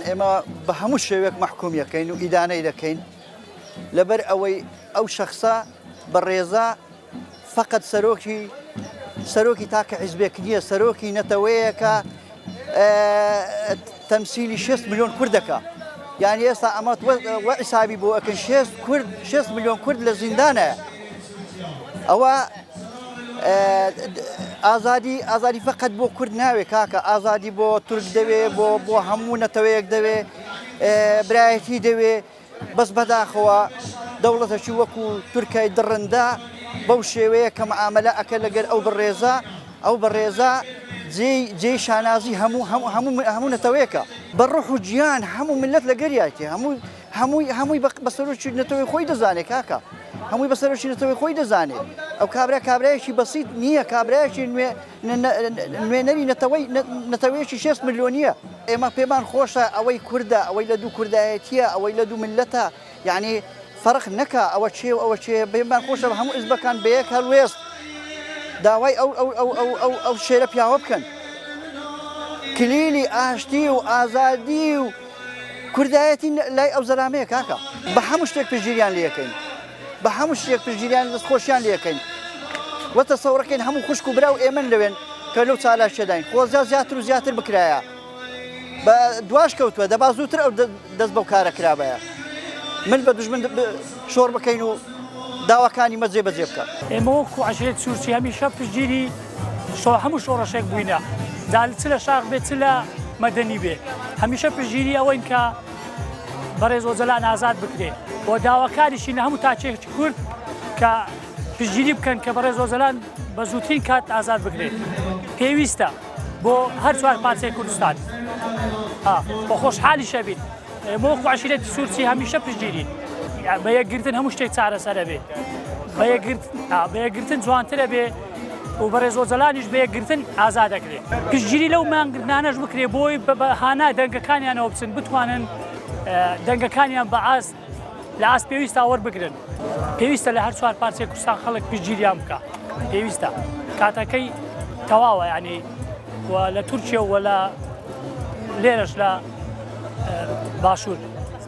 ئێمە بە هەموو شێوەیەک مەحکومیەکەین و ئیدانەی دەکەین لەبەر ئەوەی ئەو شەخصە بە ڕێزە فقط سەرۆکی تاکە حیزبێک نییە سەرۆکی نەتەوەیەکە تەمسیلی 6 ملیۆن کوردەکە یعنی ئێستا ئەمە وەعیسابی بۆ ئەکەن 6 ملیۆن کورد لە زیندانە ئەوە ئازادی فقط بۆ کورد ناوێ کاکە ئازادی بۆ تورک دەوێ بۆ هەموو نەتەوەیەک دەوێ برایەتی دەوێ بەس بەداخەوە دەوڵەتەکی وەکو تورکای دڕندا بەو شێوەیە کە مەعامەلە ئەکە لەگەر ئەو بەڕێزە جێی شانازی هەموو نەتەوەیەکە بەڕۆح و گیان هەموو ملت لەگەریاتی هەمووی بە سەرۆکی نەتەوەی خۆی دەزانێت کاکە هەمووی بە سەرۆکی نەتەوەی خۆی دەزانێت ئەو کابرایەکی بەسیط نییە کابرایەکی نوێنەری نەتەوەیەکی 6 ملیۆنیە ئێمە پێمان خۆشە ئەوەی کووردە ئەوەی لە دوو کوردایەتیە ئەوەی لە دوو ملەتە یعنی فەرق نەکە ئەوە چێ و ئەوە چێ پێمان خۆشە بە هەموو ئزبەکان بەیەک هەڵوێست داوای ئەو شێرە پیاوە بکەن کلیلی ئاشتی و ئازادی و کوردایەتی لای ئەو زەرامەیە کاکە بە هەموو شتێک پشگیریان لەکەین بە هەموو شتێک پشگیریان دەستخۆشیان لەکەین وەتە سەورەکەین هەموو خوشک و برا و ئێمە لەوێن کە لەو چالاشێداین خۆزیا زیاتر و زیاتر بکرایە بە دواش کەوتووە دەبا زووتر ئەو دەست بەو کارە کرابەیە من بە دوژمن شۆڕ بکەین و داواکانی مەجێ بەجێ بکە ئێمە وەکو عەشیرەتی سوورچی هەمیشە پشگیری هەموو شۆڕەشێک بووینە چ لە شاخ بێت چ لە مەدەنی بێ هەمیشە پشگیری ئەوەین کە بەڕێز ئۆجەلان ئازاد بکرێ بۆ داواکاریشی لە هەموو تاچێکی کورد کە پشگیری بکەن کە بەڕێز ئۆجەلان بە زووترین کات ئازاد بکرێت پێویستە بۆ هەر چوار پارچەی کوردستان بە خۆشحالی شەبین ئێمە وەکو عەشیرەتی سوورچی هەمیشە پشگیرین بە یەکگرتن هەموو شتێک چارەسەرە بێ بە یەکگرتن جوانترە بێ و بەڕێز ئۆجەلانیش بە یەکگرتن ئازاد دەکرێت پشگیری لەو مانگرتنانەش بکرێ بۆی هانا دەنگەکانیانەوە بچن بتوانن دەنگەکانیان بە لە ئاست پێویستە وەربگرن پێویستە لە هەر چوار پارچەی کوردستان خەڵک پشگیریان بکە پێویستە کاتەکەی تەواوە یعنی لە تورکیا و لە لێرەش لە باشوور